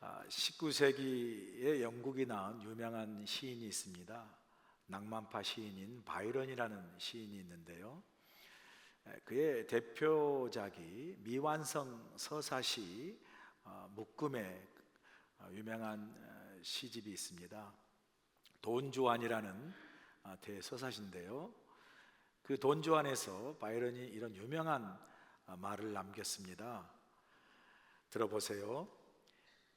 19세기에 영국이 낳은 유명한 시인이 있습니다. 낭만파 시인인 바이런이라는 시인이 있는데요. 그의 대표작이 미완성 서사시 묶음의 유명한 시집이 있습니다. 돈주환이라는 대서사시인데요. 그 돈주환에서 바이런이 이런 유명한 말을 남겼습니다. 들어보세요.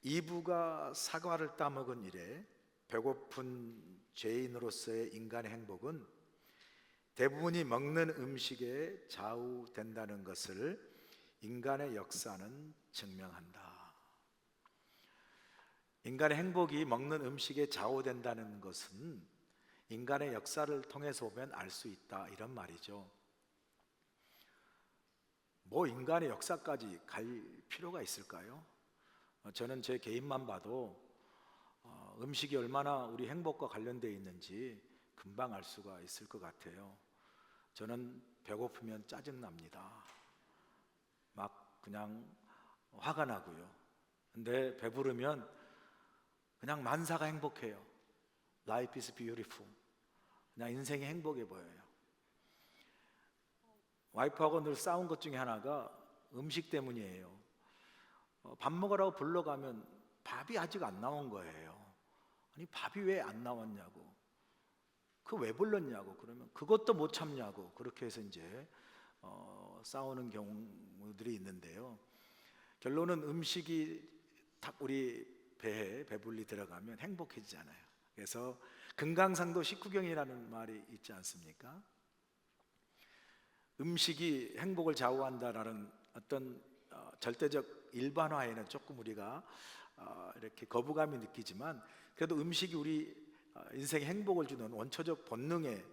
이브가 사과를 따먹은 이래 배고픈 죄인으로서의 인간의 행복은 대부분이 먹는 음식에 좌우된다는 것을 인간의 역사는 증명한다. 인간의 행복이 먹는 음식에 좌우된다는 것은 인간의 역사를 통해서 보면 알 수 있다, 이런 말이죠. 뭐 인간의 역사까지 갈 필요가 있을까요? 저는 제 개인만 봐도 음식이 얼마나 우리 행복과 관련되어 있는지 금방 알 수가 있을 것 같아요. 저는 배고프면 짜증납니다. 막 그냥 화가 나고요. 근데 배부르면 그냥 만사가 행복해요. Life is beautiful. 그냥 인생이 행복해 보여요. 와이프하고 늘 싸운 것 중에 하나가 음식 때문이에요. 밥 먹으라고 불러가면 밥이 아직 안 나온 거예요. 아니, 밥이 왜 안 나왔냐고, 그 왜 불렀냐고, 그러면 그것도 못 참냐고, 그렇게 해서 이제 싸우는 경우들이 있는데요. 결론은 음식이 딱 우리 배에 배불리 들어가면 행복해지잖아요. 그래서 금강산도 식후경이라는 말이 있지 않습니까? 음식이 행복을 좌우한다라는 어떤 절대적 일반화에는 조금 우리가 이렇게 거부감이 느끼지만, 그래도 음식이 우리 인생에 행복을 주는 원초적 본능의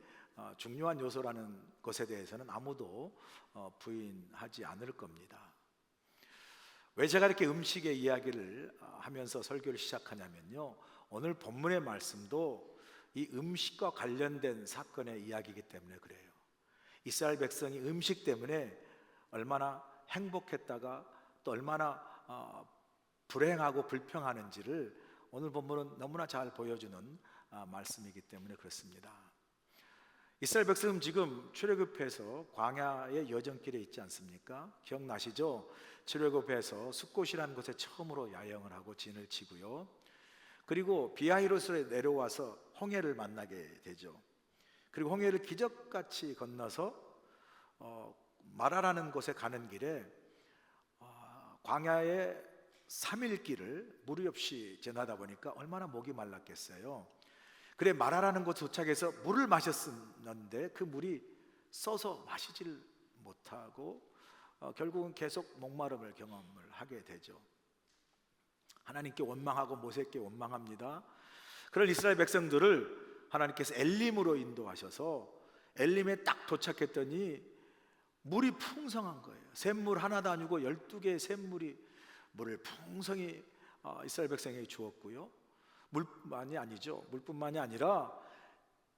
중요한 요소라는 것에 대해서는 아무도 부인하지 않을 겁니다. 왜 제가 이렇게 음식의 이야기를 하면서 설교를 시작하냐면요, 오늘 본문의 말씀도 이 음식과 관련된 사건의 이야기이기 때문에 그래요. 이스라엘 백성이 음식 때문에 얼마나 행복했다가 또 얼마나 불행하고 불평하는지를 오늘 본문은 너무나 잘 보여주는 말씀이기 때문에 그렇습니다. 이스라엘 백성은 지금 출애굽해서 광야의 여정길에 있지 않습니까? 기억나시죠? 출애굽해서 숫곳이라는 곳에 처음으로 야영을 하고 진을 치고요. 그리고 비하히로스에 내려와서 홍해를 만나게 되죠. 그리고 홍해를 기적같이 건너서 마라라는 곳에 가는 길에 광야의 3일 길을 물이 없이 지나다 보니까 얼마나 목이 말랐겠어요. 그래, 마라라는 곳 도착해서 물을 마셨었는데 그 물이 써서 마시질 못하고 결국은 계속 목마름을 경험을 하게 되죠. 하나님께 원망하고 모세께 원망합니다. 그럴 이스라엘 백성들을 하나님께서 엘림으로 인도하셔서 엘림에 딱 도착했더니 물이 풍성한 거예요. 샘물 하나도 아니고 12개의 샘물이 물을 풍성히 이스라엘 백성에게 주었고요. 물뿐만이 아니라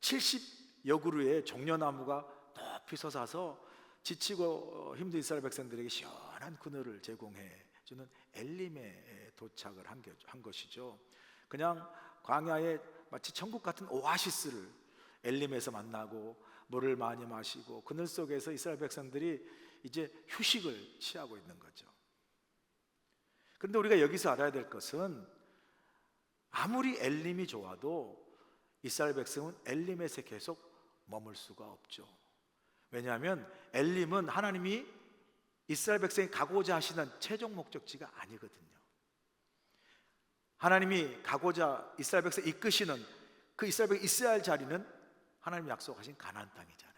70여 그루의 종려나무가 높이 솟아서 지치고 힘든 이스라엘 백성들에게 시원한 그늘을 제공해 주는 엘림에 도착을 한 것이죠. 그냥 광야에 마치 천국 같은 오아시스를 엘림에서 만나고 물을 많이 마시고 그늘 속에서 이스라엘 백성들이 이제 휴식을 취하고 있는 거죠. 그런데 우리가 여기서 알아야 될 것은 아무리 엘림이 좋아도 이스라엘 백성은 엘림에서 계속 머물 수가 없죠. 왜냐하면 엘림은 하나님이 이스라엘 백성이 가고자 하시는 최종 목적지가 아니거든요. 하나님이 가고자 이스라엘 백성 이끄시는 그 이스라엘 백성 있어야 할 자리는 하나님 약속하신 가나안 땅이잖아요.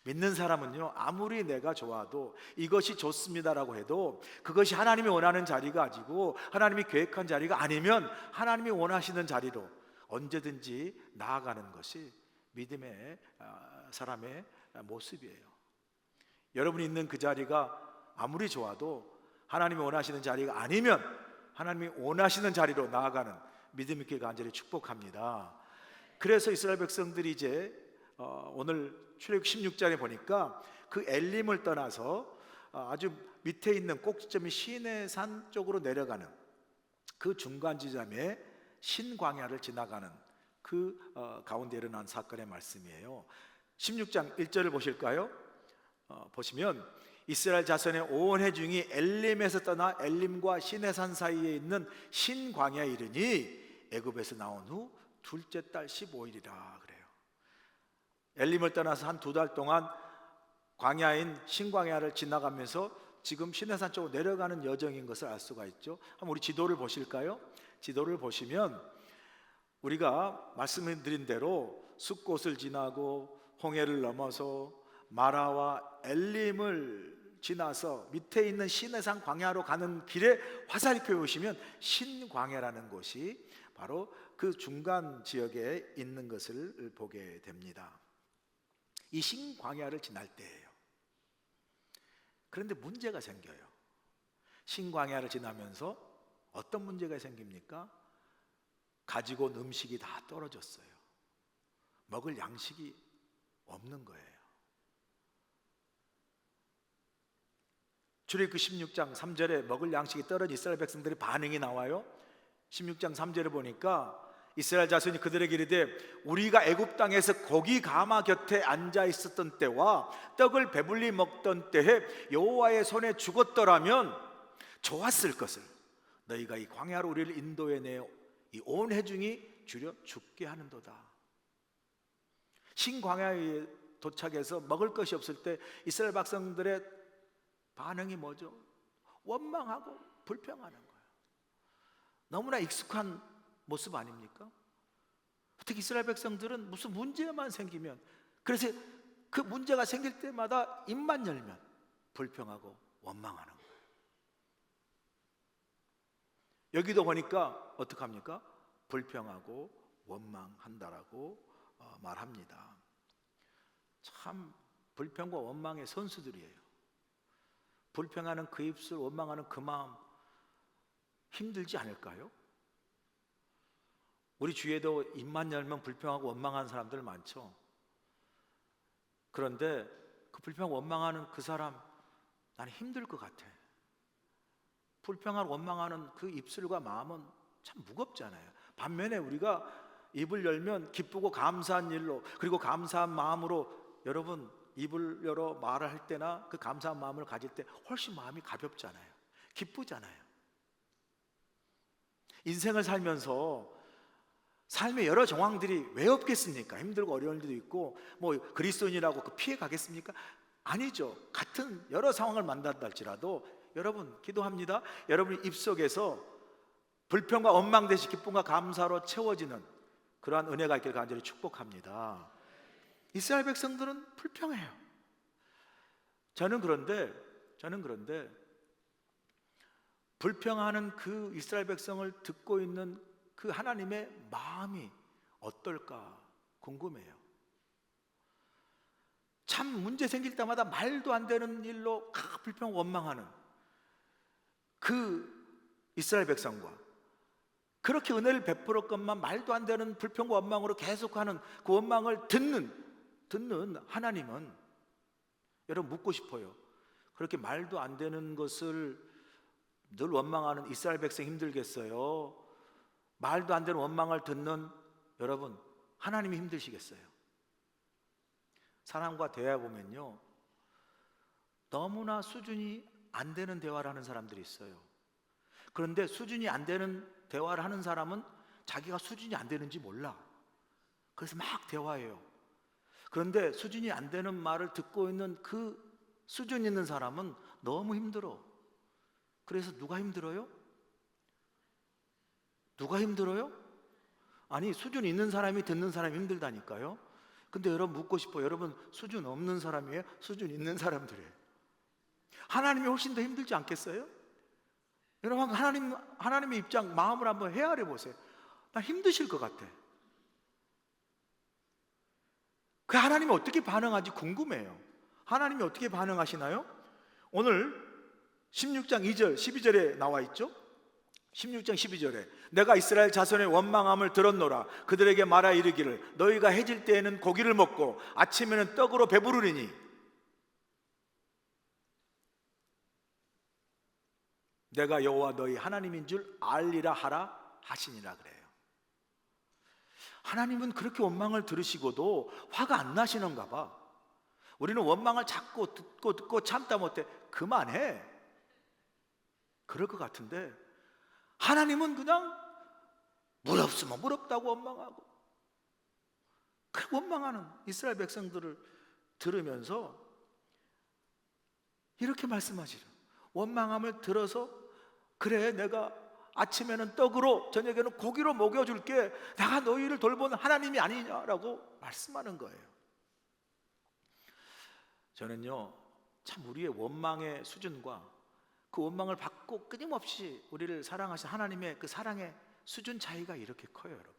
믿는 사람은요, 아무리 내가 좋아도 이것이 좋습니다라고 해도 그것이 하나님이 원하는 자리가 아니고 하나님이 계획한 자리가 아니면 하나님이 원하시는 자리로 언제든지 나아가는 것이 믿음의 사람의 모습이에요. 여러분이 있는 그 자리가 아무리 좋아도 하나님이 원하시는 자리가 아니면 하나님이 원하시는 자리로 나아가는 믿음 있게 간절히 축복합니다. 그래서 이스라엘 백성들이 이제 오늘 출애굽 16장에 보니까 그 엘림을 떠나서 아주 밑에 있는 꼭지점이 시내산 쪽으로 내려가는 그 중간 지점에 신광야를 지나가는 그 가운데 일어난 사건의 말씀이에요. 16장 1절을 보실까요? 보시면 이스라엘 자손의 온 회중이 엘림에서 떠나 엘림과 시내산 사이에 있는 신광야에 이르니 애굽에서 나온 후 둘째 달 15일이라 그래요. 엘림을 떠나서 한 2달 동안 광야인 신광야를 지나가면서 지금 시내산 쪽으로 내려가는 여정인 것을 알 수가 있죠. 한번 우리 지도를 보실까요? 지도를 보시면 우리가 말씀드린 대로 숫곳을 지나고 홍해를 넘어서 마라와 엘림을 지나서 밑에 있는 시내산 광야로 가는 길에 화살표 보시면 신광야라는 곳이 바로 그 중간 지역에 있는 것을 보게 됩니다. 이 신광야를 지날 때예요. 그런데 문제가 생겨요. 신광야를 지나면서 어떤 문제가 생깁니까? 가지고 온 음식이 다 떨어졌어요. 먹을 양식이 없는 거예요. 출애굽기 16장 3절에 먹을 양식이 떨어진 이스라엘 백성들의 반응이 나와요. 16장 3절을 보니까 이스라엘 자손이 그들에게 이르되 우리가 애굽 땅에서 고기 가마 곁에 앉아 있었던 때와 떡을 배불리 먹던 때에 여호와의 손에 죽었더라면 좋았을 것을 너희가 이 광야로 우리를 인도해 내어 이 온 회중이 주려 죽게 하는도다. 신광야에 도착해서 먹을 것이 없을 때 이스라엘 백성들의 반응이 뭐죠? 원망하고 불평하는 거예요. 너무나 익숙한 모습 아닙니까? 특히 이스라엘 백성들은 무슨 문제만 생기면, 그래서 그 문제가 생길 때마다 입만 열면 불평하고 원망하는 거예요. 여기도 보니까 어떡합니까? 불평하고 원망한다라고 말합니다. 참 불평과 원망의 선수들이에요. 불평하는 그 입술, 원망하는 그 마음 힘들지 않을까요? 우리 주위에도 입만 열면 불평하고 원망하는 사람들 많죠. 그런데 그 불평하고 원망하는 그 사람 나는 힘들 것 같아. 불평하고 원망하는 그 입술과 마음은 참 무겁잖아요. 반면에 우리가 입을 열면 기쁘고 감사한 일로, 그리고 감사한 마음으로 여러분 입을 열어 말을 할 때나 그 감사한 마음을 가질 때 훨씬 마음이 가볍잖아요. 기쁘잖아요. 인생을 살면서 삶의 여러 정황들이 왜 없겠습니까? 힘들고 어려운 일도 있고 뭐 그리스도인이라고 그 피해 가겠습니까? 아니죠. 같은 여러 상황을 만난다 할지라도 여러분 기도합니다. 여러분 입속에서 불평과 원망 대신 기쁨과 감사로 채워지는 그러한 은혜가 있기를 간절히 축복합니다. 이스라엘 백성들은 불평해요. 저는 그런데 불평하는 그 이스라엘 백성을 듣고 있는 그 하나님의 마음이 어떨까 궁금해요. 참 문제 생길 때마다 말도 안 되는 일로 불평 원망하는 그 이스라엘 백성과 그렇게 은혜를 베풀었건만 말도 안 되는 불평과 원망으로 계속하는 그 원망을 듣는 하나님은, 여러분 묻고 싶어요. 그렇게 말도 안 되는 것을 늘 원망하는 이스라엘 백성 힘들겠어요? 말도 안 되는 원망을 듣는 여러분 하나님이 힘드시겠어요? 사람과 대화해 보면요, 너무나 수준이 안 되는 대화를 하는 사람들이 있어요. 그런데 수준이 안 되는 대화를 하는 사람은 자기가 수준이 안 되는지 몰라. 그래서 막 대화해요. 그런데 수준이 안 되는 말을 듣고 있는 그 수준 있는 사람은 너무 힘들어. 그래서 누가 힘들어요? 누가 힘들어요? 아니, 수준 있는 사람이 듣는 사람이 힘들다니까요. 근데 여러분 묻고 싶어요. 여러분 수준 없는 사람이에요? 수준 있는 사람들이에요? 하나님이 훨씬 더 힘들지 않겠어요? 여러분 하나님의 입장, 마음을 한번 헤아려 보세요. 나 힘드실 것 같아. 그 하나님이 어떻게 반응하지 궁금해요. 하나님이 어떻게 반응하시나요? 오늘 16장 2절 12절에 나와 있죠. 16장 12절에 내가 이스라엘 자손의 원망함을 들었노라. 그들에게 말하 이르기를 너희가 해질 때에는 고기를 먹고 아침에는 떡으로 배부르리니 내가 여호와 너희 하나님인 줄 알리라 하라 하시니라 그래요. 하나님은 그렇게 원망을 들으시고도 화가 안 나시는가 봐. 우리는 원망을 자꾸 듣고 참다 못해 그만해 그럴 것 같은데, 하나님은 그냥 물 없으면 물 없다고 원망하고, 그 원망하는 이스라엘 백성들을 들으면서 이렇게 말씀하시죠. 원망함을 들어서 그래 내가 아침에는 떡으로 저녁에는 고기로 먹여줄게, 내가 너희를 돌보는 하나님이 아니냐라고 말씀하는 거예요. 저는요 참 우리의 원망의 수준과 그 원망을 받고 끊임없이 우리를 사랑하신 하나님의 그 사랑의 수준 차이가 이렇게 커요. 여러분,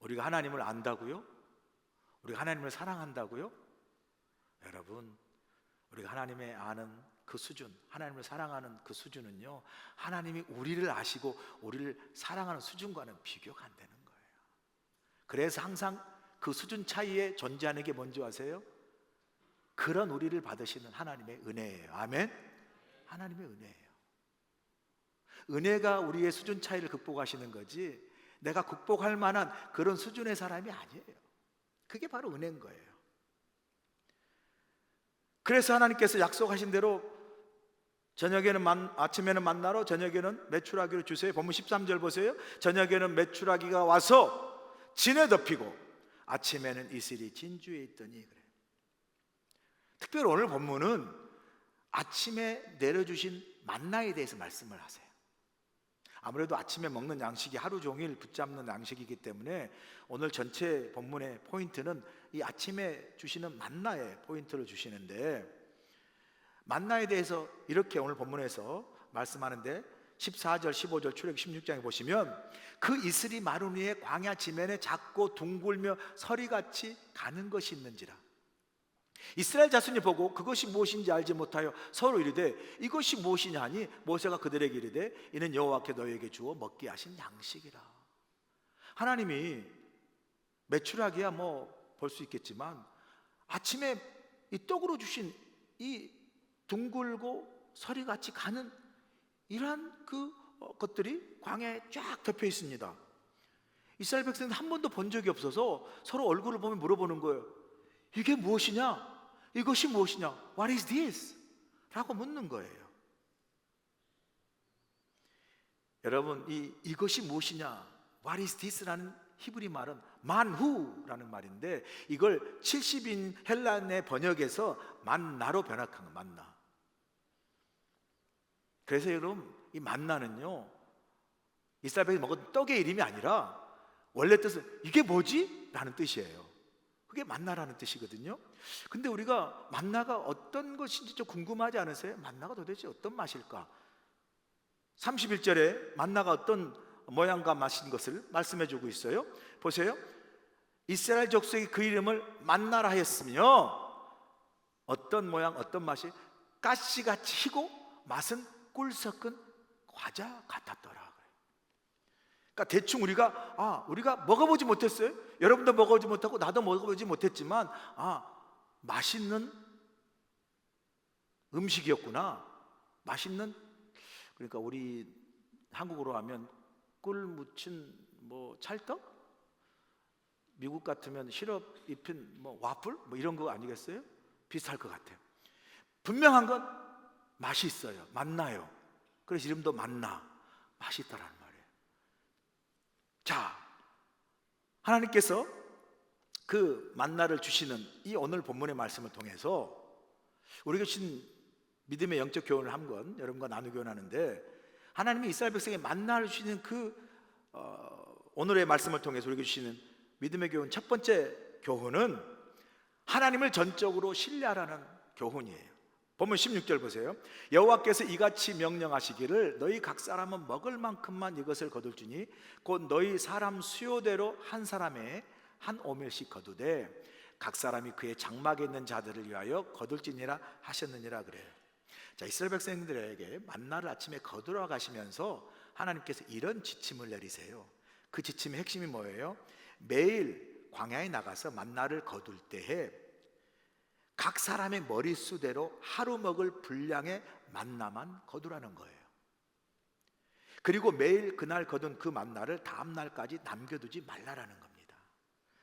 우리가 하나님을 안다고요? 우리가 하나님을 사랑한다고요? 여러분, 우리가 하나님의 아는 그 수준, 하나님을 사랑하는 그 수준은요, 하나님이 우리를 아시고 우리를 사랑하는 수준과는 비교가 안 되는 거예요. 그래서 항상 그 수준 차이에 존재하는 게 뭔지 아세요? 그런 우리를 받으시는 하나님의 은혜예요. 아멘. 하나님의 은혜예요. 은혜가 우리의 수준 차이를 극복하시는 거지, 내가 극복할 만한 그런 수준의 사람이 아니에요. 그게 바로 은혜인 거예요. 그래서 하나님께서 약속하신 대로 저녁에는 아침에는 만나로, 저녁에는 메추라기로 주세요. 본문 13절 보세요. 저녁에는 메추라기가 와서 진에 덮이고 아침에는 이슬이 진주에 있더니 그래요. 특별히 오늘 본문은 아침에 내려주신 만나에 대해서 말씀을 하세요. 아무래도 아침에 먹는 양식이 하루 종일 붙잡는 양식이기 때문에 오늘 전체 본문의 포인트는 이 아침에 주시는 만나에 포인트를 주시는데, 만나에 대해서 이렇게 오늘 본문에서 말씀하는데 14절 15절 출애굽기 16장에 보시면 그 이슬이 마른 위에 광야 지면에 작고 둥글며 서리같이 가는 것이 있는지라. 이스라엘 자손이 보고 그것이 무엇인지 알지 못하여 서로 이르되 이것이 무엇이냐 하니 모세가 그들에게 이르되 이는 여호와께 너희에게 주어 먹게 하신 양식이라. 하나님이 메추라기야 뭐 볼 수 있겠지만 아침에 이 떡으로 주신 이 둥글고 서리같이 가는 이러한 그 것들이 광야에 쫙 덮여 있습니다. 이스라엘 백성은 한 번도 본 적이 없어서 서로 얼굴을 보면 물어보는 거예요. 이게 무엇이냐? 이것이 무엇이냐? What is this? 라고 묻는 거예요. 여러분, 이것이 무엇이냐? What is this? 라는 히브리 말은 만후라는 말인데, 이걸 70인 헬란의 번역에서 만나로 변학한 거, 만나. 그래서 여러분, 이 만나는요 이스라엘 백성이 먹은 떡의 이름이 아니라 원래 뜻은 이게 뭐지? 라는 뜻이에요. 그게 만나라는 뜻이거든요. 근데 우리가 만나가 어떤 것인지 좀 궁금하지 않으세요? 만나가 도대체 어떤 맛일까? 31절에 만나가 어떤 모양과 맛인 것을 말씀해 주고 있어요. 보세요. 이스라엘 족속이 그 이름을 만나라 하였으며 어떤 모양 어떤 맛이 가시같이 희고 맛은 꿀 섞은 과자 같았더라. 그러니까 대충 우리가 먹어보지 못했어요. 여러분도 먹어보지 못하고 나도 먹어보지 못했지만 맛있는 음식이었구나. 맛있는, 그러니까 우리 한국으로 하면 꿀 묻힌 뭐 찰떡? 미국 같으면 시럽 입힌 뭐 와플? 뭐 이런 거 아니겠어요? 비슷할 것 같아요. 분명한 건 맛이 있어요. 만나요. 그래서 이름도 만나. 맛이 있다라는 말이에요. 자, 하나님께서 그 만나를 주시는 이 오늘 본문의 말씀을 통해서 우리가 주신 믿음의 영적 교훈을 한번 여러분과 나누기 원하는데, 하나님이 이스라엘 백성에 만나를 주시는 그 오늘의 말씀을 통해서 우리에게 주시는 믿음의 교훈 첫 번째 교훈은 하나님을 전적으로 신뢰하라는 교훈이에요. 본문 16절 보세요. 여호와께서 이같이 명령하시기를 너희 각 사람은 먹을 만큼만 이것을 거둘지니 곧 너희 사람 수요대로 한 사람에 한 오멜씩 거두되 각 사람이 그의 장막에 있는 자들을 위하여 거둘지니라 하셨느니라 그래요. 자, 이스라엘 백성들에게 만나를 아침에 거두러 가시면서 하나님께서 이런 지침을 내리세요. 그 지침의 핵심이 뭐예요? 매일 광야에 나가서 만나를 거둘 때에 각 사람의 머릿수대로 하루 먹을 분량의 만나만 거두라는 거예요. 그리고 매일 그날 거둔 그 만나를 다음 날까지 남겨두지 말라라는 겁니다.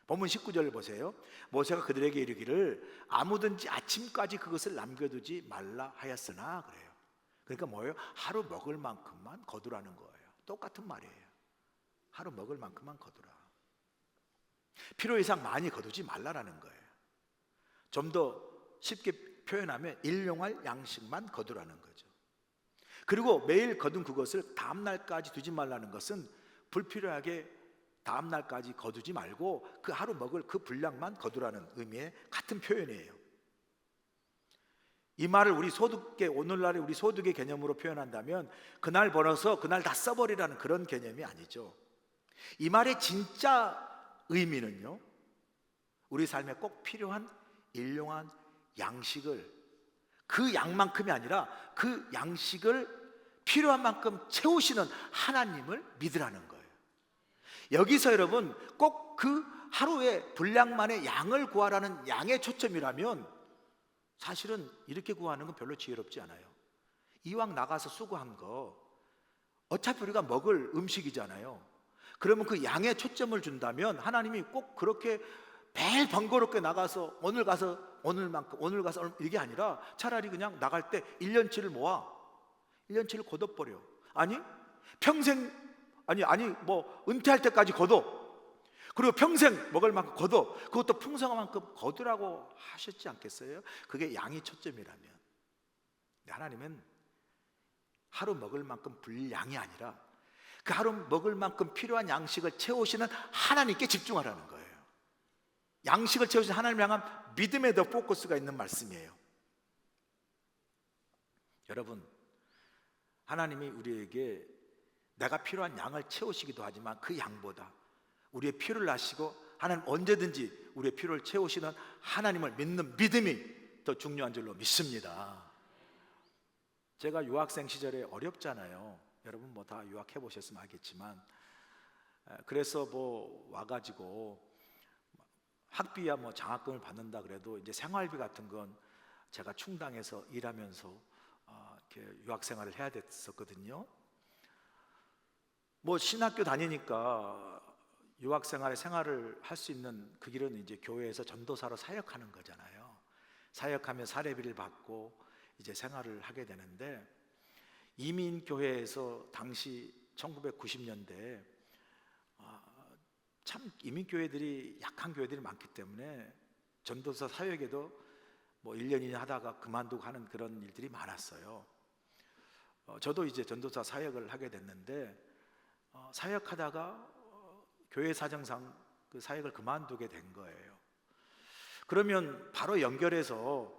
본문 19절을 보세요. 모세가 그들에게 이르기를 아무든지 아침까지 그것을 남겨두지 말라 하였으나 그래요. 그러니까 뭐예요? 하루 먹을 만큼만 거두라는 거예요. 똑같은 말이에요. 하루 먹을 만큼만 거두라. 필요 이상 많이 거두지 말라라는 거예요. 좀 더 쉽게 표현하면 일용할 양식만 거두라는 거죠. 그리고 매일 거둔 그것을 다음 날까지 두지 말라는 것은 불필요하게 다음 날까지 거두지 말고 그 하루 먹을 그 분량만 거두라는 의미의 같은 표현이에요. 이 말을 우리 소득의 오늘날의 우리 소득의 개념으로 표현한다면 그날 벌어서 그날 다 써버리라는 그런 개념이 아니죠. 이 말의 진짜 의미는요, 우리 삶에 꼭 필요한 일용한 양식을 그 양만큼이 아니라 그 양식을 필요한 만큼 채우시는 하나님을 믿으라는 거예요. 여기서 여러분 꼭 그 하루의 분량만의 양을 구하라는 양의 초점이라면 사실은 이렇게 구하는 건 별로 지혜롭지 않아요. 이왕 나가서 수고한 거 어차피 우리가 먹을 음식이잖아요. 그러면 그 양에 초점을 준다면 하나님이 꼭 그렇게 매일 번거롭게 나가서 오늘 가서 오늘만큼 오늘 가서 이게 아니라 차라리 그냥 나갈 때 1년치를 모아 1년치를 거둬버려. 아니 평생 아니 뭐 은퇴할 때까지 거둬. 그리고 평생 먹을 만큼 거둬. 그것도 풍성한 만큼 거두라고 하셨지 않겠어요? 그게 양이 초점이라면. 하나님은 하루 먹을 만큼 분량이 아니라 그 하루 먹을 만큼 필요한 양식을 채우시는 하나님께 집중하라는 거예요. 양식을 채우시는 하나님을 향한 믿음에 더 포커스가 있는 말씀이에요. 여러분, 하나님이 우리에게 내가 필요한 양을 채우시기도 하지만 그 양보다 우리의 필요를 아시고 하나님 언제든지 우리의 필요를 채우시는 하나님을 믿는 믿음이 더 중요한 줄로 믿습니다. 제가 유학생 시절에 어렵잖아요. 여러분 뭐 다 유학해 보셨으면 알겠지만, 그래서 뭐 와가지고 학비야 뭐 장학금을 받는다 그래도 이제 생활비 같은 건 제가 충당해서 일하면서 이렇게 유학생활을 해야 됐었거든요. 뭐 신학교 다니니까 유학생활의 생활을 할 수 있는 그 길은 이제 교회에서 전도사로 사역하는 거잖아요. 사역하면 사례비를 받고 이제 생활을 하게 되는데, 이민교회에서 당시 1990년대에 참 이민교회들이 약한 교회들이 많기 때문에 전도사 사역에도 뭐 1년 2년 하다가 그만두고 하는 그런 일들이 많았어요. 저도 이제 전도사 사역을 하게 됐는데, 사역하다가 교회 사정상 그 사역을 그만두게 된 거예요. 그러면 바로 연결해서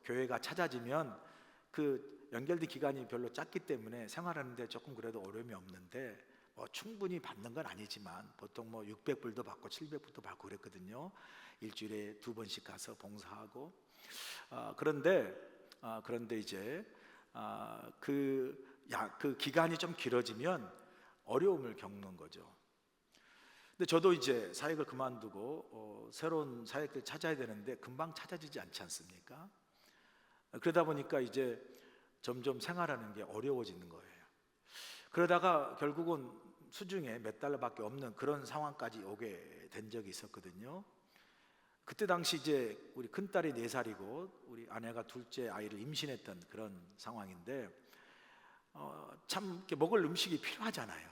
교회가 찾아지면 그 연결된 기간이 별로 짧기 때문에 생활하는데 조금 그래도 어려움이 없는데, 뭐 충분히 받는 건 아니지만 보통 뭐 600불도 받고 700불도 받고 그랬거든요. 일주일에 2번씩 가서 봉사하고. 그런데 이제 그 기간이 좀 길어지면 어려움을 겪는 거죠. 근데 저도 이제 사역을 그만두고 새로운 사역을 찾아야 되는데 금방 찾아지지 않지 않습니까? 그러다 보니까 이제 점점 생활하는 게 어려워지는 거예요. 그러다가 결국은 수중에 몇 달러밖에 없는 그런 상황까지 오게 된 적이 있었거든요. 그때 당시 이제 우리 큰딸이 4살이고 우리 아내가 둘째 아이를 임신했던 그런 상황인데, 참 이렇게 먹을 음식이 필요하잖아요.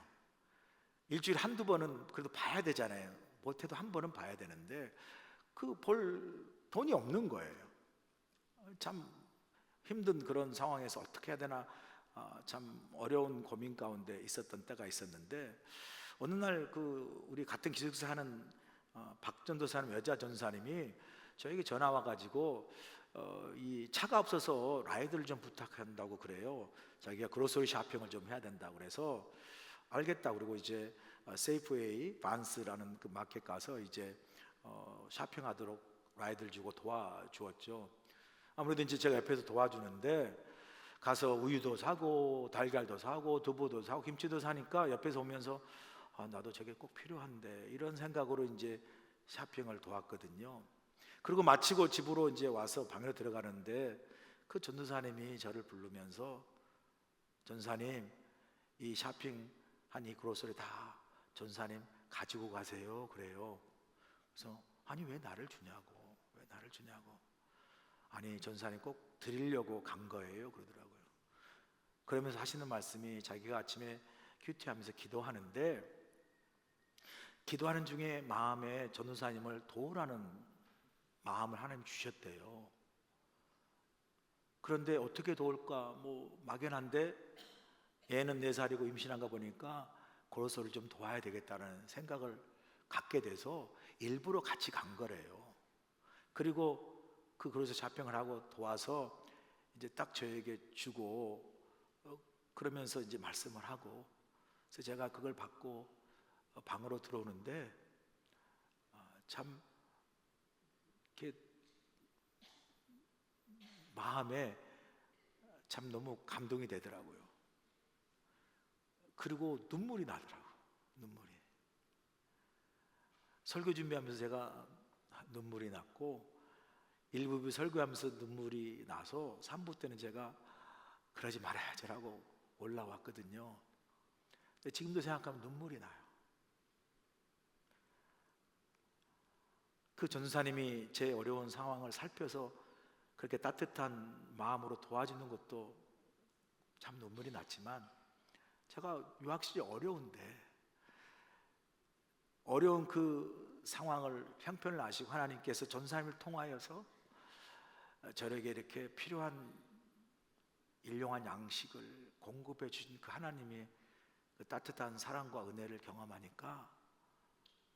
일주일에 한두 번은 그래도 봐야 되잖아요. 못해도 한 번은 봐야 되는데 그 볼 돈이 없는 거예요. 참 힘든 그런 상황에서 어떻게 해야 되나 참 어려운 고민 가운데 있었던 때가 있었는데, 어느 날 그 우리 같은 기숙사 하는 박 전도사님, 여자 전사님이 저에게 전화 와가지고 이 차가 없어서 라이드를 좀 부탁한다고 그래요. 자기가 그로서리 쇼핑을 좀 해야 된다고 그래서 알겠다 그러고 이제 세이프웨이 반스라는 그 마켓 가서 이제 쇼핑하도록 라이드를 주고 도와주었죠. 아무래도 이제 제가 옆에서 도와주는데 가서 우유도 사고 달걀도 사고 두부도 사고 김치도 사니까 옆에서 오면서 나도 저게 꼭 필요한데 이런 생각으로 이제 쇼핑을 도왔거든요. 그리고 마치고 집으로 이제 와서 방으로 들어가는데 그 전도사님이 저를 부르면서 전사님, 이 쇼핑한 이 그로서리 다 전사님 가지고 가세요 그래요. 그래서 아니 왜 나를 주냐고, 왜 나를 주냐고. 아니 전사님 꼭 드리려고 간 거예요 그러더라고요. 그러면서 하시는 말씀이 자기가 아침에 큐티하면서 기도하는데 기도하는 중에 마음에 전도사님을 도우라는 마음을 하나님 주셨대요. 그런데 어떻게 도울까 뭐 막연한데 애는 4살이고 임신한 거 보니까 그로서를 좀 도와야 되겠다는 생각을 갖게 돼서 일부러 같이 간 거래요. 그리고 그 그로서 자평을 하고 도와서 이제 딱 저에게 주고 그러면서 이제 말씀을 하고, 그래서 제가 그걸 받고 방으로 들어오는데 참 이렇게 마음에 참 너무 감동이 되더라고요. 그리고 눈물이 나더라고요. 눈물이. 설교 준비하면서 제가 눈물이 났고 1부 설교하면서 눈물이 나서 3부 때는 제가 그러지 말아야지라고 올라왔거든요. 근데 지금도 생각하면 눈물이 나요. 그 전도사님이 제 어려운 상황을 살펴서 그렇게 따뜻한 마음으로 도와주는 것도 참 눈물이 났지만, 제가 유학 시절이 어려운 그 상황을 형편을 아시고 하나님께서 전도사님을 통하여서 저에게 이렇게 필요한 일용한 양식을 공급해 주신 그 하나님의 그 따뜻한 사랑과 은혜를 경험하니까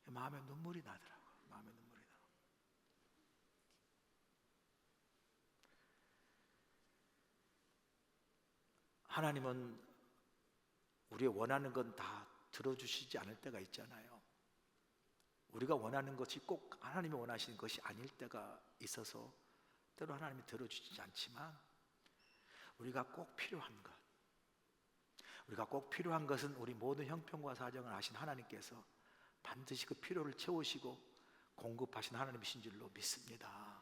마음에 눈물이 나더라고요. 마음에 눈물이 나. 하나님은 우리의 원하는 건 다 들어주시지 않을 때가 있잖아요. 우리가 원하는 것이 꼭 하나님이 원하시는 것이 아닐 때가 있어서 때로 하나님이 들어주시지 않지만, 우리가 꼭 필요한 것은 우리 모든 형편과 사정을 아신 하나님께서 반드시 그 필요를 채우시고 공급하신 하나님이신 줄로 믿습니다.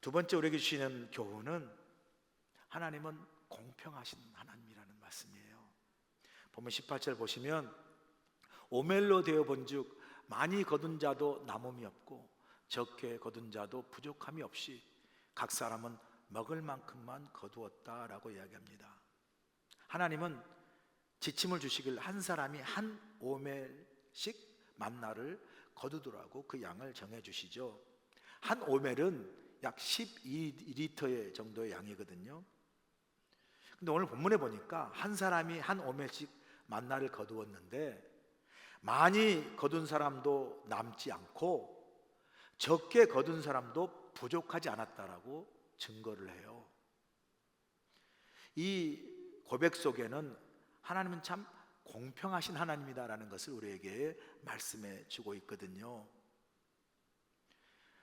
두 번째 우리에게 주시는 교훈은 하나님은 공평하신 하나님이라는 말씀이에요. 보면 18절 보시면 오멜로 되어 본즉 많이 거둔 자도 남음이 없고 적게 거둔 자도 부족함이 없이 각 사람은 먹을 만큼만 거두었다라고 이야기합니다. 하나님은 지침을 주시길 한 사람이 한 오멜씩 만나를 거두더라고 그 양을 정해 주시죠. 한 오멜은 약 12리터의 정도의 양이거든요. 근데 오늘 본문에 보니까 한 사람이 한 오멜씩 만나를 거두었는데 많이 거둔 사람도 남지 않고 적게 거둔 사람도 부족하지 않았다라고 증거를 해요. 이 고백 속에는 하나님은 참 공평하신 하나님이다라는 것을 우리에게 말씀해 주고 있거든요.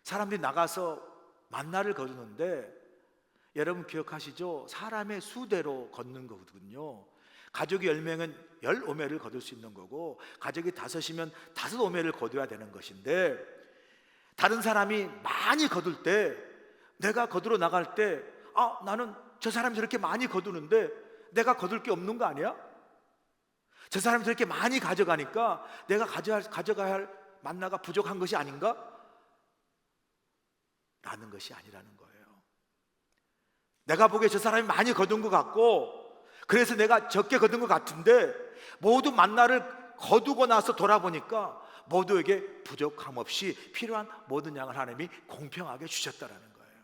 사람들이 나가서 만나를 거두는데 여러분 기억하시죠? 사람의 수대로 걷는 거거든요. 가족이 10명은 10오멜을 거둘 수 있는 거고 가족이 5이면 5오멜을 거둬야 되는 것인데, 다른 사람이 많이 거둘 때 내가 거두러 나갈 때 나는 저 사람이 저렇게 많이 거두는데 내가 거둘 게 없는 거 아니야? 저 사람이 저렇게 많이 가져가니까 내가 가져가야 할 만나가 부족한 것이 아닌가? 라는 것이 아니라는 거예요. 내가 보기에 저 사람이 많이 거둔 것 같고 그래서 내가 적게 거둔 것 같은데 모두 만나를 거두고 나서 돌아보니까 모두에게 부족함 없이 필요한 모든 양을 하나님이 공평하게 주셨다라는 거예요.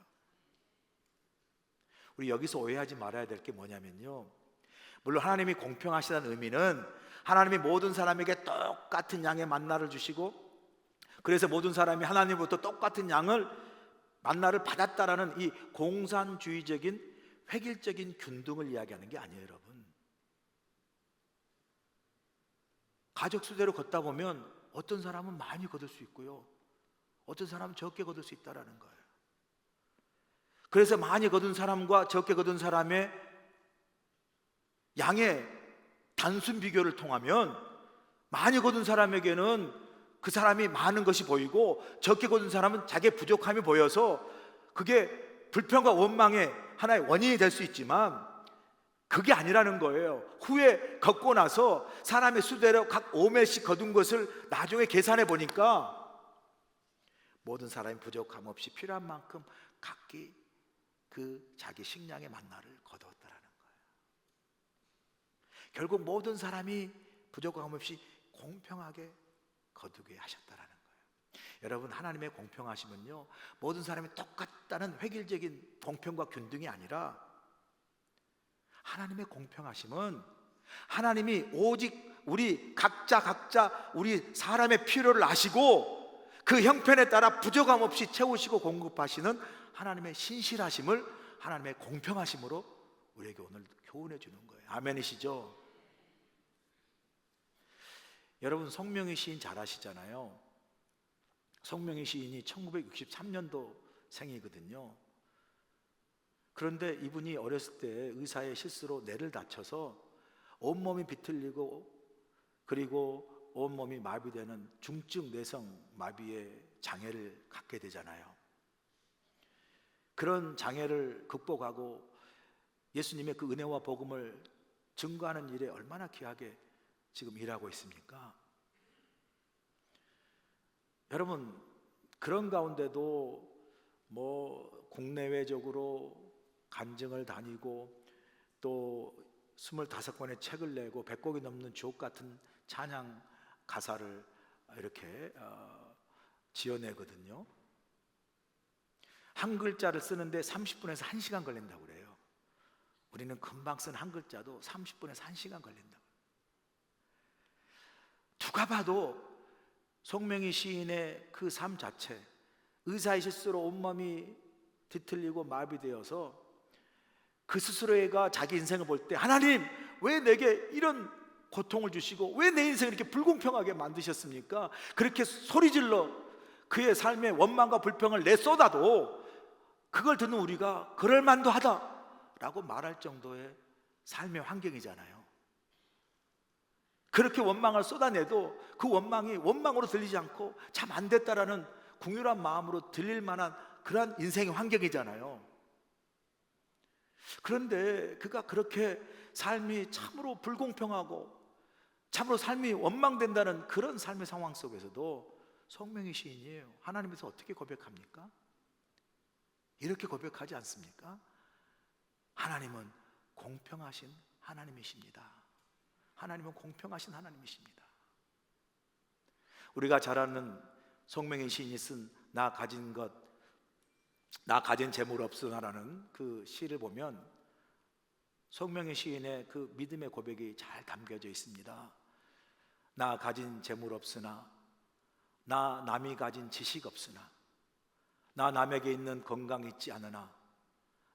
우리 여기서 오해하지 말아야 될 게 뭐냐면요, 물론 하나님이 공평하시다는 의미는 하나님이 모든 사람에게 똑같은 양의 만나를 주시고 그래서 모든 사람이 하나님으로부터 똑같은 양을 만나를 받았다라는 이 공산주의적인 획일적인 균등을 이야기하는 게 아니에요. 여러분, 가족 수대로 걷다 보면 어떤 사람은 많이 거둘 수 있고요, 어떤 사람은 적게 거둘 수 있다라는 거예요. 그래서 많이 거둔 사람과 적게 거둔 사람의 양의 단순 비교를 통하면 많이 거둔 사람에게는 그 사람이 많은 것이 보이고 적게 거둔 사람은 자기의 부족함이 보여서 그게 불평과 원망의 하나의 원인이 될 수 있지만 그게 아니라는 거예요. 후에 걷고 나서 사람의 수대로 각 5멜씩 거둔 것을 나중에 계산해 보니까 모든 사람이 부족함 없이 필요한 만큼 각기 그 자기 식량의 만나를 거두었다라는 거예요. 결국 모든 사람이 부족함 없이 공평하게 거두게 하셨다라는 거예요. 여러분, 하나님의 공평하심은요, 모든 사람이 똑같다는 획일적인 공평과 균등이 아니라 하나님의 공평하심은 하나님이 오직 우리 각자 우리 사람의 필요를 아시고 그 형편에 따라 부족함 없이 채우시고 공급하시는 하나님의 신실하심을 하나님의 공평하심으로 우리에게 오늘 교훈해 주는 거예요. 아멘이시죠? 여러분, 송명희 시인 잘 아시잖아요. 송명희 시인이 1963년도 생이거든요. 그런데 이분이 어렸을 때 의사의 실수로 뇌를 다쳐서 온몸이 비틀리고 그리고 온몸이 마비되는 중증 뇌성 마비의 장애를 갖게 되잖아요. 그런 장애를 극복하고 예수님의 그 은혜와 복음을 증거하는 일에 얼마나 귀하게 지금 일하고 있습니까? 여러분, 그런 가운데도 뭐 국내외적으로 간증을 다니고 또 25권의 책을 내고 100곡이 넘는 주옥 같은 찬양 가사를 이렇게 지어내거든요. 한 글자를 쓰는데 30분에서 1시간 걸린다고 그래요. 우리는 금방 쓴 한 글자도 30분에서 1시간 걸린다고. 누가 봐도 송명희 시인의 그 삶 자체, 의사의 실수로 온몸이 뒤틀리고 마비되어서 그 스스로가 자기 인생을 볼 때 하나님, 왜 내게 이런 고통을 주시고 왜 내 인생을 이렇게 불공평하게 만드셨습니까? 그렇게 소리질러 그의 삶의 원망과 불평을 내쏟아도 그걸 듣는 우리가 그럴만도 하다라고 말할 정도의 삶의 환경이잖아요. 그렇게 원망을 쏟아내도 그 원망이 원망으로 들리지 않고 참 안 됐다라는 궁휼한 마음으로 들릴 만한 그러한 인생의 환경이잖아요. 그런데 그가 그렇게 삶이 참으로 불공평하고 참으로 삶이 원망된다는 그런 삶의 상황 속에서도 송명희 시인이에요. 하나님께서 어떻게 고백합니까? 이렇게 고백하지 않습니까? 하나님은 공평하신 하나님이십니다. 하나님은 공평하신 하나님이십니다. 우리가 잘 아는 송명희 시인이 쓴 나 가진 것, 나 가진 재물 없으나라는 그 시를 보면 송명희 시인의 그 믿음의 고백이 잘 담겨져 있습니다. 나 가진 재물 없으나, 나 남이 가진 지식 없으나, 나 남에게 있는 건강 있지 않으나,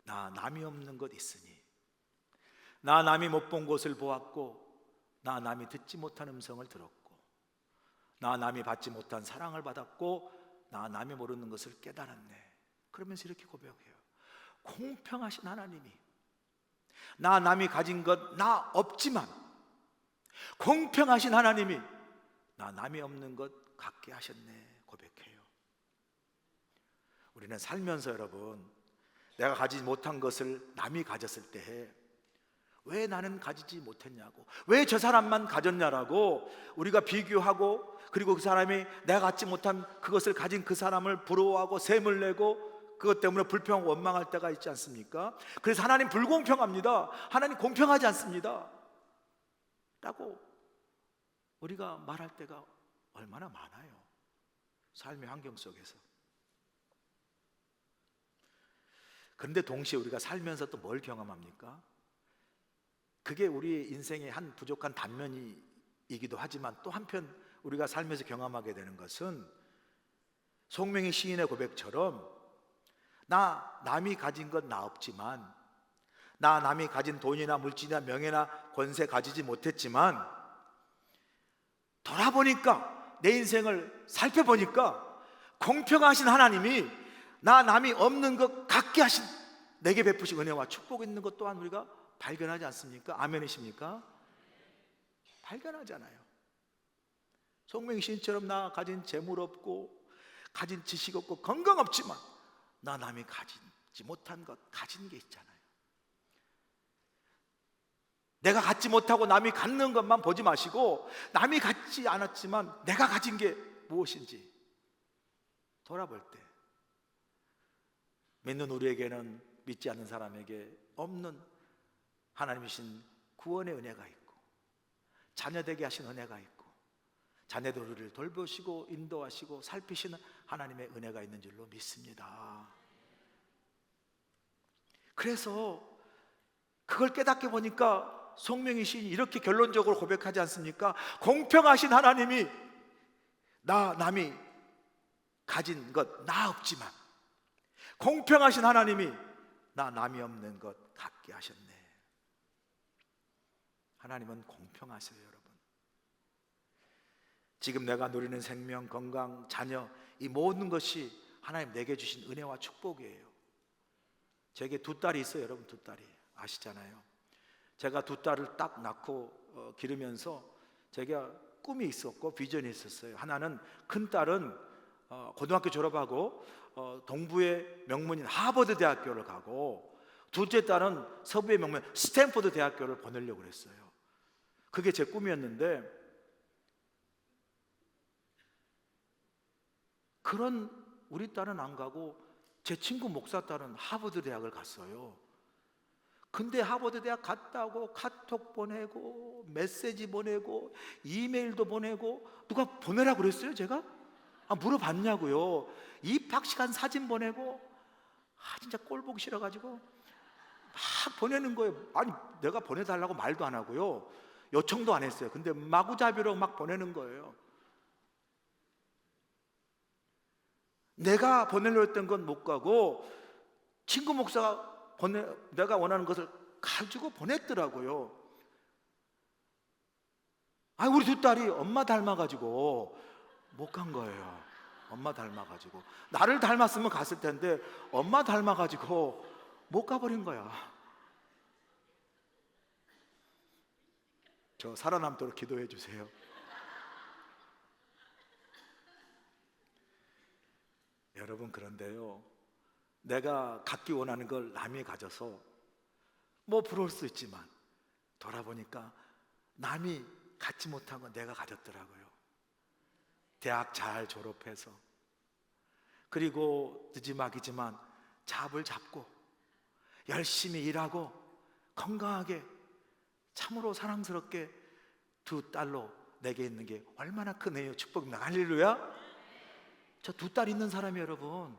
나 남이 없는 것 있으니, 나 남이 못 본 곳을 보았고, 나 남이 듣지 못한 음성을 들었고, 나 남이 받지 못한 사랑을 받았고, 나 남이 모르는 것을 깨달았네. 그러면서 이렇게 고백해요. 공평하신 하나님이 나 남이 가진 것 나 없지만 공평하신 하나님이 나 남이 없는 것 갖게 하셨네 고백해요. 우리는 살면서 여러분, 내가 가지지 못한 것을 남이 가졌을 때 왜 나는 가지지 못했냐고, 왜 저 사람만 가졌냐라고 우리가 비교하고, 그리고 그 사람이 내가 갖지 못한 그것을 가진 그 사람을 부러워하고 샘을 내고 그것 때문에 불평 원망할 때가 있지 않습니까? 그래서 하나님 불공평합니다, 하나님 공평하지 않습니다 라고 우리가 말할 때가 얼마나 많아요. 삶의 환경 속에서. 그런데 동시에 우리가 살면서 또 뭘 경험합니까? 그게 우리 인생의 한 부족한 단면이기도 하지만 또 한편 우리가 살면서 경험하게 되는 것은 송명희 시인의 고백처럼 나 남이 가진 것 나 없지만, 나 남이 가진 돈이나 물질이나 명예나 권세 가지지 못했지만 돌아보니까, 내 인생을 살펴보니까 공평하신 하나님이 나 남이 없는 것 갖게 하신, 내게 베푸신 은혜와 축복이 있는 것 또한 우리가 발견하지 않습니까? 아멘이십니까? 발견하잖아요. 송명신처럼 나 가진 재물 없고 가진 지식 없고 건강 없지만 나 남이 가지지 못한 것 가진 게 있잖아요. 내가 갖지 못하고 남이 갖는 것만 보지 마시고 남이 갖지 않았지만 내가 가진 게 무엇인지 돌아볼 때 믿는 우리에게는 믿지 않는 사람에게 없는 하나님이신 구원의 은혜가 있고 자녀되게 하신 은혜가 있고 자녀들을 돌보시고 인도하시고 살피시는 하나님의 은혜가 있는 줄로 믿습니다. 그래서 그걸 깨닫게 보니까 송명희 시인이 이렇게 결론적으로 고백하지 않습니까? 공평하신 하나님이 남이 가진 것 나 없지만 공평하신 하나님이 나 남이 없는 것 갖게 하셨네. 하나님은 공평하세요, 여러분. 지금 내가 누리는 생명, 건강, 자녀 이 모든 것이 하나님 내게 주신 은혜와 축복이에요. 제게 두 딸이 있어요, 여러분. 두 딸이 아시잖아요. 제가 두 딸을 딱 낳고 기르면서 제가 꿈이 있었고 비전이 있었어요. 하나는 큰 딸은 고등학교 졸업하고 동부의 명문인 하버드 대학교를 가고 둘째 딸은 서부의 명문 스탠포드 대학교를 보내려고 그랬어요. 그게 제 꿈이었는데 그런 우리 딸은 안 가고 제 친구 목사 딸은 하버드 대학을 갔어요. 근데 하버드 대학 갔다고 카톡 보내고 메시지 보내고 이메일도 보내고 누가 보내라고 그랬어요 제가? 물어봤냐고요. 입학시간 사진 보내고 진짜 꼴 보기 싫어가지고 막 보내는 거예요. 아니 내가 보내달라고 말도 안 하고요. 요청도 안 했어요. 근데 마구잡이로 막 보내는 거예요. 내가 보내려고 했던 건 못 가고 친구 목사가 내가 원하는 것을 가지고 보냈더라고요. 우리 두 딸이 엄마 닮아가지고 못 간 거예요. 엄마 닮아가지고 나를 닮았으면 갔을 텐데 엄마 닮아가지고 못 가버린 거야. 저 살아남도록 기도해 주세요. 여러분, 그런데요, 내가 갖기 원하는 걸 남이 가져서 뭐 부러울 수 있지만 돌아보니까 남이 갖지 못한 건 내가 가졌더라고요. 대학 잘 졸업해서 그리고 늦지막이지만 잡을 잡고 열심히 일하고 건강하게 참으로 사랑스럽게 두 딸로 내게 있는 게 얼마나 큰 은혜요 축복입니다. 할렐루야. 저 두 딸 있는 사람이 여러분,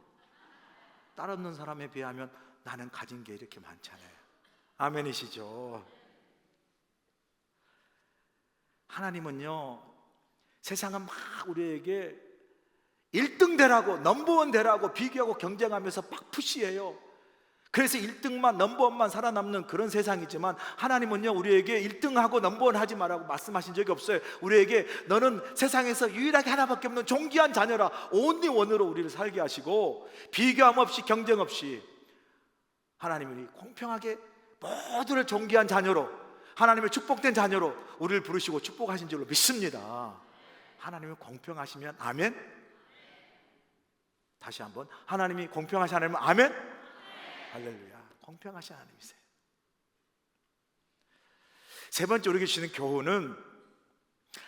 딸 없는 사람에 비하면 나는 가진 게 이렇게 많잖아요. 아멘이시죠? 하나님은요, 세상은 막 우리에게 1등 되라고, 넘버원 되라고 비교하고 경쟁하면서 막 푸시해요. 그래서 1등만, 넘버원만 살아남는 그런 세상이지만 하나님은요, 우리에게 1등하고 넘버원 하지 말라고 말씀하신 적이 없어요. 우리에게 너는 세상에서 유일하게 하나밖에 없는 존귀한 자녀라, 온리 원으로 우리를 살게 하시고 비교함 없이 경쟁 없이 하나님이 공평하게 모두를 존귀한 자녀로, 하나님의 축복된 자녀로 우리를 부르시고 축복하신 줄로 믿습니다. 하나님이 공평하시면 아멘. 다시 한번, 하나님이 공평하신 하나님은 아멘. 할렐루야. 공평하신 하나님이세요. 세 번째 우리에게 주시는 교훈은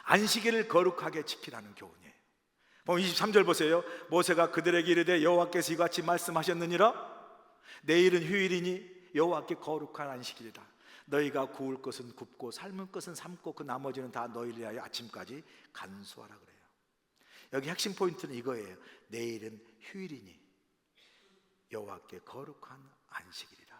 안식일을 거룩하게 지키라는 교훈이에요. 23절 보세요. 모세가 그들에게 이르되 여호와께서 이같이 말씀하셨느니라. 내일은 휴일이니 여호와께 거룩한 안식일이다. 너희가 구울 것은 굽고 삶은 것은 삶고 그 나머지는 다 너희를 위하여 아침까지 간수하라 그래요. 여기 핵심 포인트는 이거예요. 내일은 휴일이니 여호와께 거룩한 안식일이라.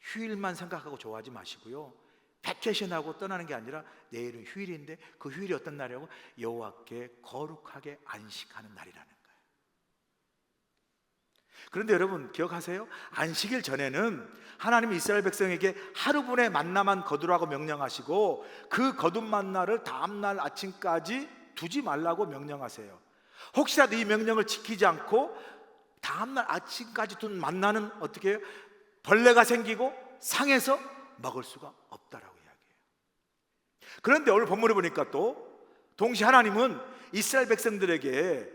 휴일만 생각하고 좋아하지 마시고요, 패케이션하고 떠나는 게 아니라 내일은 휴일인데 그 휴일이 어떤 날이라고? 여호와께 거룩하게 안식하는 날이라는 거예요. 그런데 여러분 기억하세요? 안식일 전에는 하나님이 이스라엘 백성에게 하루분의 만나만 거두라고 명령하시고 그 거둔 만나를 다음날 아침까지 두지 말라고 명령하세요. 혹시라도 이 명령을 지키지 않고 다음날 아침까지 둔 만나는 어떻게 해요? 벌레가 생기고 상해서 먹을 수가 없다라고 이야기해요. 그런데 오늘 본문에 보니까 또 동시에 하나님은 이스라엘 백성들에게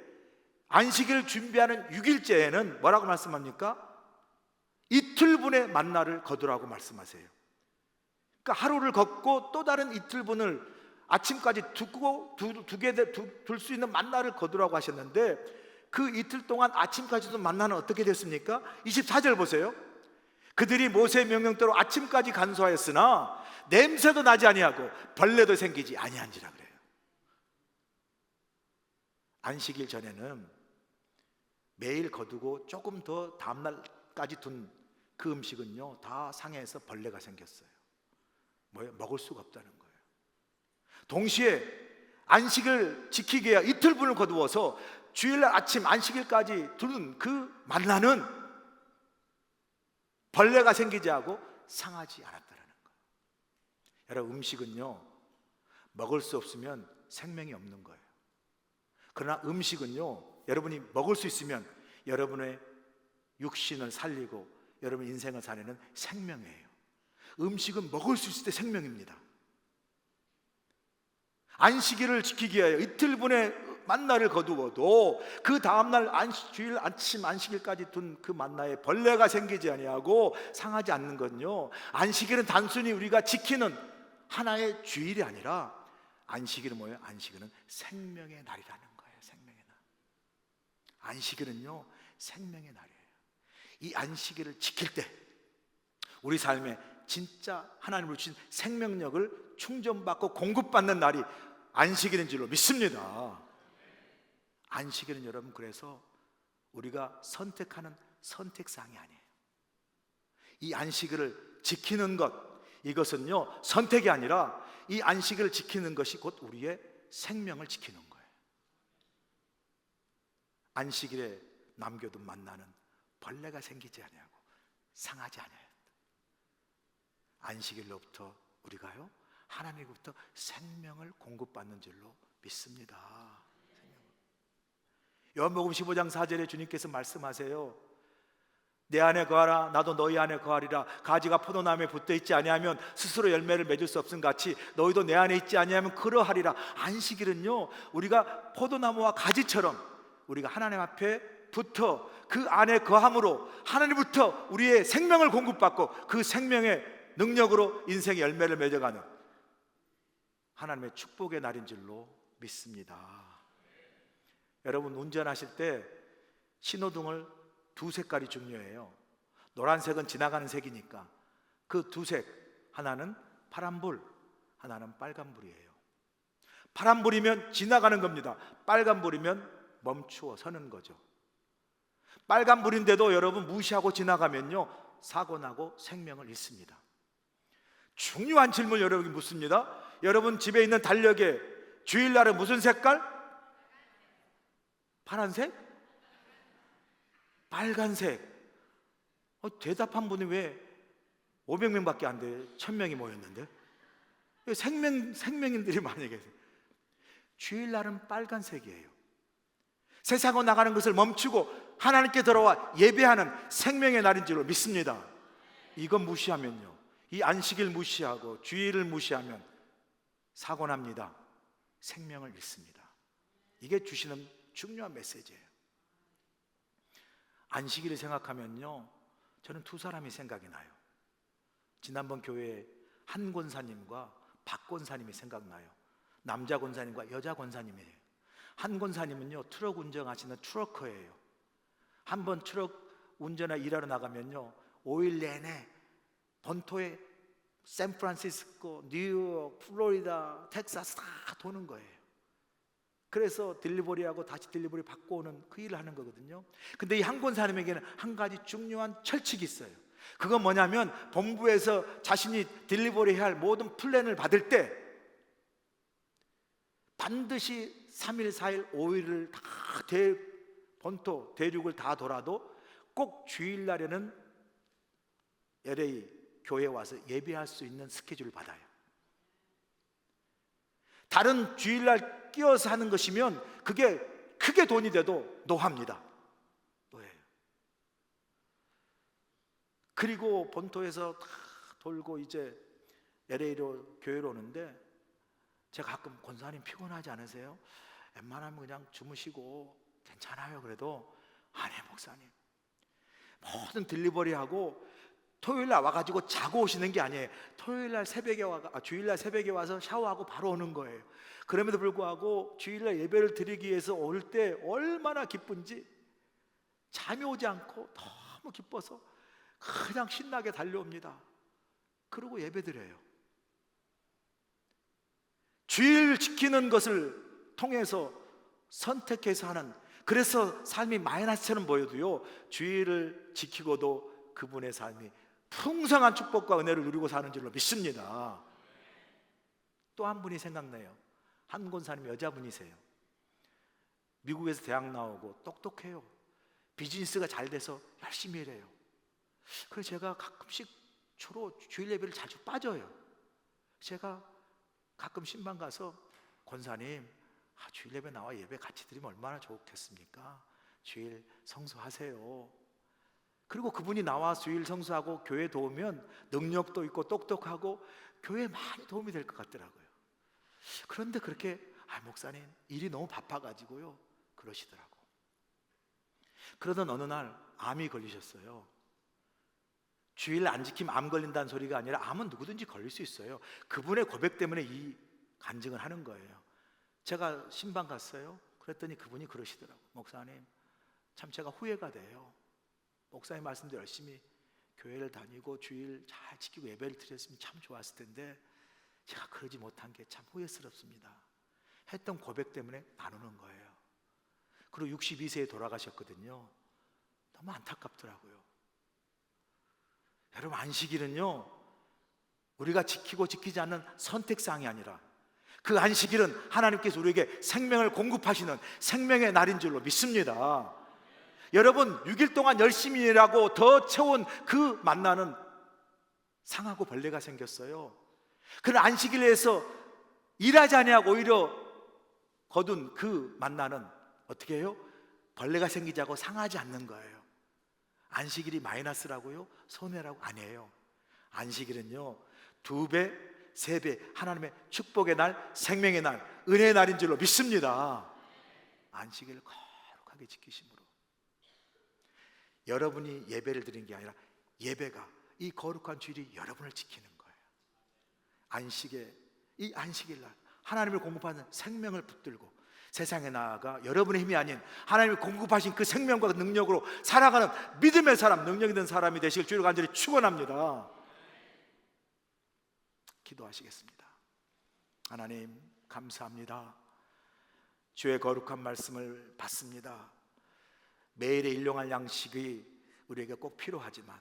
안식일을 준비하는 6일째에는 뭐라고 말씀합니까? 이틀분의 만나를 거두라고 말씀하세요. 그러니까 하루를 걷고 또 다른 이틀분을 아침까지 둘 수 있는 만나를 거두라고 하셨는데, 그 이틀 동안 아침까지도 만나는 어떻게 됐습니까? 24절 보세요. 그들이 모세의 명령대로 아침까지 간수하였으나 냄새도 나지 아니하고 벌레도 생기지 아니한지라 그래요. 안식일 전에는 매일 거두고 조금 더 다음날까지 둔 그 음식은요, 다 상해서 벌레가 생겼어요. 뭐예요? 먹을 수가 없다는 거예요. 동시에 안식을 지키기 위해 이틀분을 거두어서 주일날 아침 안식일까지 두는 그 만나는 벌레가 생기지 않고 상하지 않았다는 거예요. 여러분, 음식은요, 먹을 수 없으면 생명이 없는 거예요. 그러나 음식은요, 여러분이 먹을 수 있으면 여러분의 육신을 살리고 여러분 인생을 살리는 생명이에요. 음식은 먹을 수 있을 때 생명입니다. 안식일을 지키기 위하여 이틀분의 만나를 거두어도 그 다음날 주일 아침 안식일까지 둔 그 만나에 벌레가 생기지 아니하고 상하지 않는 건요, 안식일은 단순히 우리가 지키는 하나의 주일이 아니라 안식일은 뭐예요? 안식일은 생명의 날이라는 거예요. 생명의 날. 안식일은요, 생명의 날이에요. 이 안식일을 지킬 때 우리 삶에 진짜 하나님으로 주신 생명력을 충전받고 공급받는 날이 안식일인 줄로 믿습니다. 안식일은 여러분, 그래서 우리가 선택하는 선택사항이 아니에요. 이 안식일을 지키는 것, 이것은요, 선택이 아니라 이 안식일을 지키는 것이 곧 우리의 생명을 지키는 거예요. 안식일에 남겨둔 만나는 벌레가 생기지 아니하고 상하지 않아요. 안식일로부터 우리가요, 하나님으로부터 생명을 공급받는 줄로 믿습니다. 요한복음 15장 4절에 주님께서 말씀하세요. 내 안에 거하라 나도 너희 안에 거하리라. 가지가 포도나무에 붙어 있지 아니하면 스스로 열매를 맺을 수 없음 같이 너희도 내 안에 있지 아니하면 그러하리라. 안식일은요, 우리가 포도나무와 가지처럼 우리가 하나님 앞에 붙어 그 안에 거함으로 하나님부터 우리의 생명을 공급받고 그 생명의 능력으로 인생의 열매를 맺어가는 하나님의 축복의 날인 줄로 믿습니다. 여러분, 운전하실 때 신호등을 두 색깔이 중요해요. 노란색은 지나가는 색이니까 그 두 색, 하나는 파란불, 하나는 빨간불이에요. 파란불이면 지나가는 겁니다. 빨간불이면 멈추어 서는 거죠. 빨간불인데도 여러분 무시하고 지나가면요, 사고나고 생명을 잃습니다. 중요한 질문 여러분이 묻습니다. 여러분 집에 있는 달력에 주일날은 무슨 색깔? 파란색? 빨간색. 대답한 분이 왜 500명밖에 안 돼요? 1000명이 모였는데. 생명인들이 많이 계세요. 주일날은 빨간색이에요. 세상으로 나가는 것을 멈추고 하나님께 들어와 예배하는 생명의 날인 줄로 믿습니다. 이건 무시하면요, 이 안식일 무시하고 주일을 무시하면 사고납니다. 생명을 잃습니다. 이게 주시는 중요한 메시지예요. 안식일을 생각하면요, 저는 두 사람이 생각이 나요. 지난번 교회에 한 권사님과 박 권사님이 생각나요. 남자 권사님과 여자 권사님이에요. 한 권사님은요, 트럭 운전하시는 트러커예요. 한번 트럭 운전에 일하러 나가면요, 5일 내내 본토에 샌프란시스코, 뉴욕, 플로리다, 텍사스 다 도는 거예요. 그래서 딜리버리하고 다시 딜리버리 받고 오는 그 일을 하는 거거든요. 근데 이 한 권사님에게는 한 가지 중요한 철칙이 있어요. 그건 뭐냐면, 본부에서 자신이 딜리버리 해야 할 모든 플랜을 받을 때 반드시 3일, 4일, 5일을 다 본토, 대륙을 다 돌아도 꼭 주일날에는 LA 교회에 와서 예배할 수 있는 스케줄을 받아요. 다른 주일날 끼어서 하는 것이면 그게 크게 돈이 돼도 노합니다. 노예요. 그리고 본토에서 다 돌고 이제 LA로 교회로 오는데, 제가 가끔 권사님 피곤하지 않으세요? 웬만하면 그냥 주무시고 괜찮아요. 그래도 아니 목사님, 모든 딜리버리하고 토요일날 와가지고 자고 오시는 게 아니에요. 주일날 새벽에 와서 샤워하고 바로 오는 거예요. 그럼에도 불구하고 주일날 예배를 드리기 위해서 올 때 얼마나 기쁜지, 잠이 오지 않고 너무 기뻐서 그냥 신나게 달려옵니다. 그러고 예배 드려요. 주일 지키는 것을 통해서 선택해서 하는, 그래서 삶이 마이너스처럼 보여도요, 주일을 지키고도 그분의 삶이 풍성한 축복과 은혜를 누리고 사는 줄로 믿습니다. 또 한 분이 생각나요. 한 권사님 여자분이세요. 미국에서 대학 나오고 똑똑해요. 비즈니스가 잘 돼서 열심히 일해요. 그래서 제가 가끔씩 주로 주일 예배를 자주 빠져요. 제가 가끔 신방 가서 권사님, 주일 예배 나와 예배 같이 드리면 얼마나 좋겠습니까? 주일 성수하세요. 그리고 그분이 나와 주일 성수하고 교회 도우면 능력도 있고 똑똑하고 교회에 많이 도움이 될 것 같더라고요. 그런데 그렇게 목사님 일이 너무 바빠가지고요 그러시더라고. 그러던 어느 날 암이 걸리셨어요. 주일 안 지키면 암 걸린다는 소리가 아니라 암은 누구든지 걸릴 수 있어요. 그분의 고백 때문에 이 간증을 하는 거예요. 제가 신방 갔어요. 그랬더니 그분이 그러시더라고. 목사님, 참 제가 후회가 돼요. 목사님 말씀도 열심히 교회를 다니고 주일 잘 지키고 예배를 드렸으면 참 좋았을 텐데 제가 그러지 못한 게 참 후회스럽습니다. 했던 고백 때문에 나누는 거예요. 그리고 62세에 돌아가셨거든요. 너무 안타깝더라고요. 여러분, 안식일은요 우리가 지키고 지키지 않는 선택사항이 아니라 그 안식일은 하나님께서 우리에게 생명을 공급하시는 생명의 날인 줄로 믿습니다. 여러분, 6일 동안 열심히 일하고 더 채운 그 만나는 상하고 벌레가 생겼어요. 그런 안식일에서 일하지 아니하고 오히려 거둔 그 만나는 어떻게 해요? 벌레가 생기지 않고 상하지 않는 거예요. 안식일이 마이너스라고요? 손해라고? 아니에요. 안식일은요 2배, 3배 하나님의 축복의 날, 생명의 날, 은혜의 날인 줄로 믿습니다. 안식일을 거룩하게 지키심으로 여러분이 예배를 드리는 게 아니라 예배가, 이 거룩한 주일이 여러분을 지키는 거예요. 이 안식일 날 하나님을 공급하는 생명을 붙들고 세상에 나아가 여러분의 힘이 아닌 하나님이 공급하신 그 생명과 능력으로 살아가는 믿음의 사람, 능력 있는 사람이 되시길 주로 간절히 축원합니다. 기도하시겠습니다. 하나님 감사합니다. 주의 거룩한 말씀을 받습니다. 매일의 일용할 양식이 우리에게 꼭 필요하지만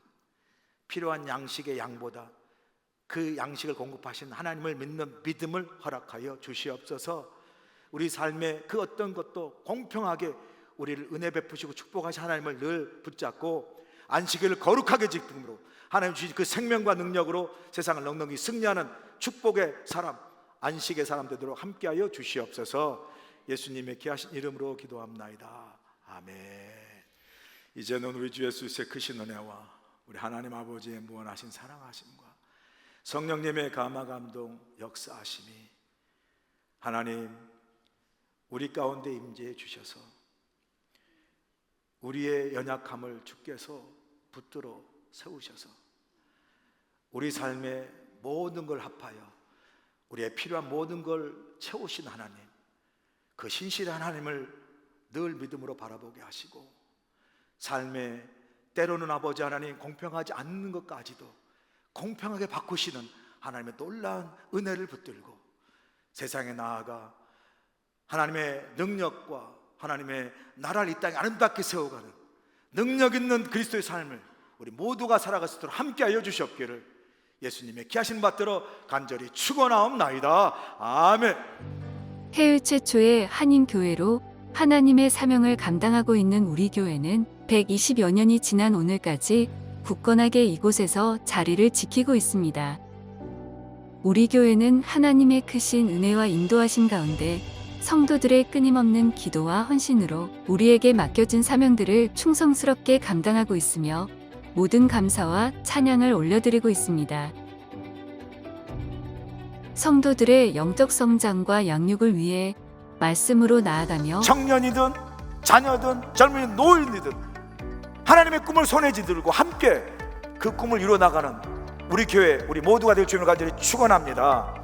필요한 양식의 양보다 그 양식을 공급하신 하나님을 믿는 믿음을 허락하여 주시옵소서. 우리 삶의 그 어떤 것도 공평하게 우리를 은혜 베푸시고 축복하신 하나님을 늘 붙잡고 안식일을 거룩하게 지킴으로 하나님 주신 그 생명과 능력으로 세상을 넉넉히 승리하는 축복의 사람, 안식의 사람 되도록 함께하여 주시옵소서. 예수님의 귀하신 이름으로 기도합나이다. 아멘. 이제는 우리 주 예수의 크신 은혜와 우리 하나님 아버지의 무한하신 사랑하심과 성령님의 감화감동 역사하심이 하나님 우리 가운데 임재해 주셔서 우리의 연약함을 주께서 붙들어 세우셔서 우리 삶의 모든 걸 합하여 우리의 필요한 모든 걸 채우신 하나님, 그 신실한 하나님을 늘 믿음으로 바라보게 하시고 삶에 때로는 아버지 하나님 공평하지 않는 것까지도 공평하게 바꾸시는 하나님의 놀라운 은혜를 붙들고 세상에 나아가 하나님의 능력과 하나님의 나라를 이 땅에 아름답게 세워가는 능력 있는 그리스도의 삶을 우리 모두가 살아갈 수 있도록 함께하여 주시옵기를 예수님의 귀하신 받들어 간절히 축원하옵나이다. 아멘. 해외 최초의 한인교회로 하나님의 사명을 감당하고 있는 우리 교회는 120여 년이 지난 오늘까지 굳건하게 이곳에서 자리를 지키고 있습니다. 우리 교회는 하나님의 크신 은혜와 인도하심 가운데 성도들의 끊임없는 기도와 헌신으로 우리에게 맡겨진 사명들을 충성스럽게 감당하고 있으며 모든 감사와 찬양을 올려드리고 있습니다. 성도들의 영적 성장과 양육을 위해 말씀으로 나아가며 청년이든 자녀든 젊은이든 노인이든 하나님의 꿈을 손에 쥐들고 함께 그 꿈을 이루어나가는 우리 교회, 우리 모두가 될 주님을 간절히 축원합니다.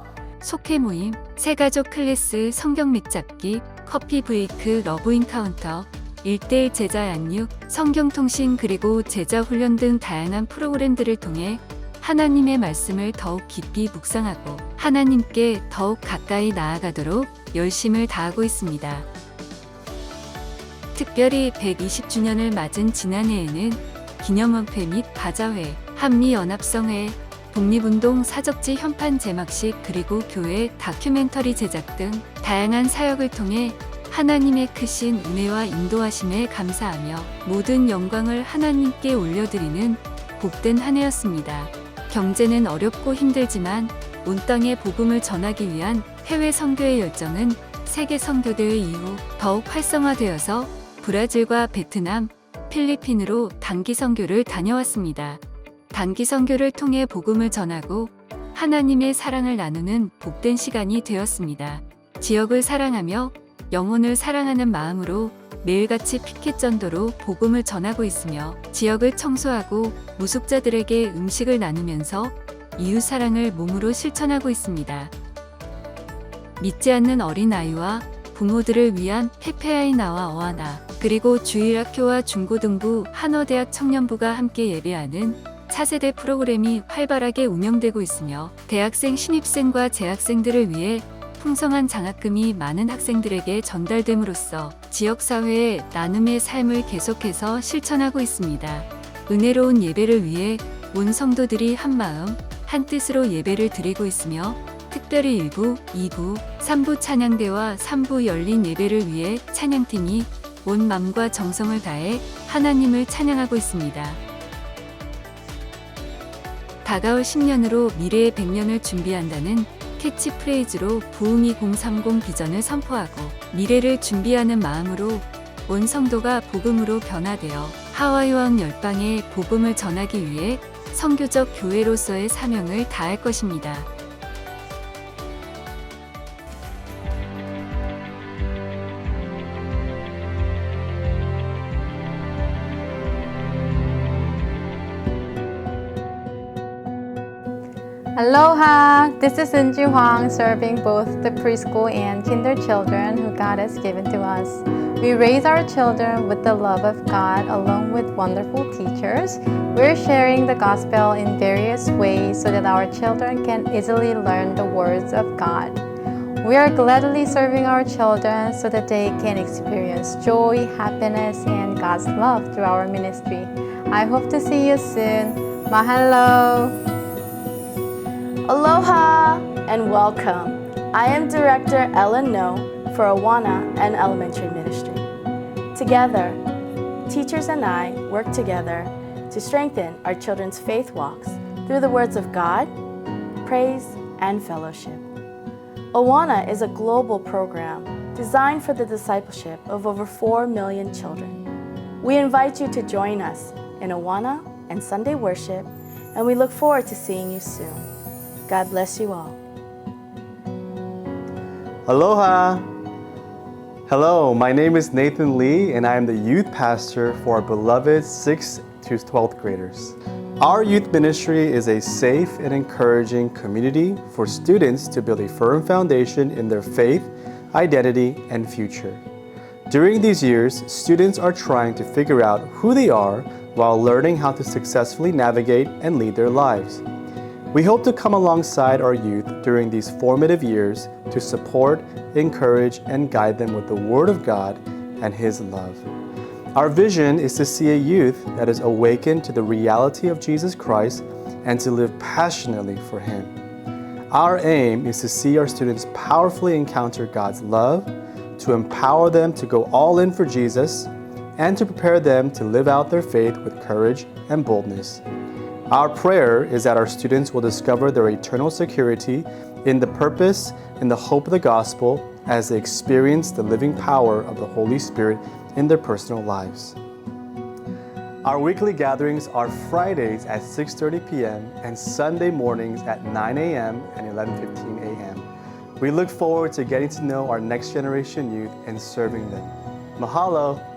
속회 모임, 새가족 클래스, 성경 믹잡기, 커피 브레이크, 러브 인카운터, 1대1 제자 양육, 성경 통신 그리고 제자 훈련 등 다양한 프로그램들을 통해 하나님의 말씀을 더욱 깊이 묵상하고 하나님께 더욱 가까이 나아가도록 열심을 다하고 있습니다. 특별히 120주년을 맞은 지난해에는 기념원회 및 바자회, 한미연합성회, 독립운동 사적지 현판 제막식 그리고 교회 다큐멘터리 제작 등 다양한 사역을 통해 하나님의 크신 은혜와 인도하심에 감사하며 모든 영광을 하나님께 올려드리는 복된 한 해였습니다. 경제는 어렵고 힘들지만 온 땅에 복음을 전하기 위한 해외 선교의 열정은 세계 선교대회 이후 더욱 활성화되어서 브라질과 베트남, 필리핀으로 단기 선교를 다녀왔습니다. 단기 선교를 통해 복음을 전하고 하나님의 사랑을 나누는 복된 시간이 되었습니다. 지역을 사랑하며 영혼을 사랑하는 마음으로 매일같이 피켓 전도로 복음을 전하고 있으며 지역을 청소하고 무숙자들에게 음식을 나누면서 이웃 사랑을 몸으로 실천하고 있습니다. 믿지 않는 어린아이와 부모들을 위한 페페아이나와 어하나 그리고 주일학교와 중고등부 한어대학 청년부가 함께 예배하는 차세대 프로그램이 활발하게 운영되고 있으며 대학생 신입생과 재학생들을 위해 풍성한 장학금이 많은 학생들에게 전달됨으로써 지역사회의 나눔의 삶을 계속해서 실천하고 있습니다. 은혜로운 예배를 위해 온 성도들이 한마음 한뜻으로 예배를 드리고 있으며 특별히 1부, 2부, 3부 찬양대와 3부 열린 예배를 위해 찬양팀이 온 마음과 정성을 다해 하나님을 찬양하고 있습니다. 다가올 10년으로 미래의 100년을 준비한다는 캐치프레이즈로 부흥 2030 비전을 선포하고 미래를 준비하는 마음으로 온 성도가 복음으로 변화되어 하와이와 열방에 복음을 전하기 위해 선교적 교회로서의 사명을 다할 것입니다. Aloha! This is Inju Huang, serving both the preschool and kinder children who God has given to us. We raise our children with the love of God along with wonderful teachers. We're sharing the gospel in various ways so that our children can easily learn the words of God. We are gladly serving our children so that they can experience joy, happiness, and God's love through our ministry. I hope to see you soon. Mahalo! Aloha and welcome. I am Director Ellen No for Awana and Elementary Ministry. Together, teachers and I work together to strengthen our children's faith walks through the words of God, praise, and fellowship. Awana is a global program designed for the discipleship of over 4 million children. We invite you to join us in Awana and Sunday worship, and we look forward to seeing you soon. God bless you all. Aloha! Hello, my name is Nathan Lee, and I am the youth pastor for our beloved 6th to 12th graders. Our youth ministry is a safe and encouraging community for students to build a firm foundation in their faith, identity, and future. During these years, students are trying to figure out who they are while learning how to successfully navigate and lead their lives. We hope to come alongside our youth during these formative years to support, encourage, and guide them with the Word of God and His love. Our vision is to see a youth that is awakened to the reality of Jesus Christ and to live passionately for Him. Our aim is to see our students powerfully encounter God's love, to empower them to go all in for Jesus, and to prepare them to live out their faith with courage and boldness. Our prayer is that our students will discover their eternal security in the purpose and the hope of the gospel as they experience the living power of the Holy Spirit in their personal lives. Our weekly gatherings are Fridays at 6:30 p.m. and Sunday mornings at 9 a.m. and 11:15 a.m. We look forward to getting to know our next generation youth and serving them. Mahalo!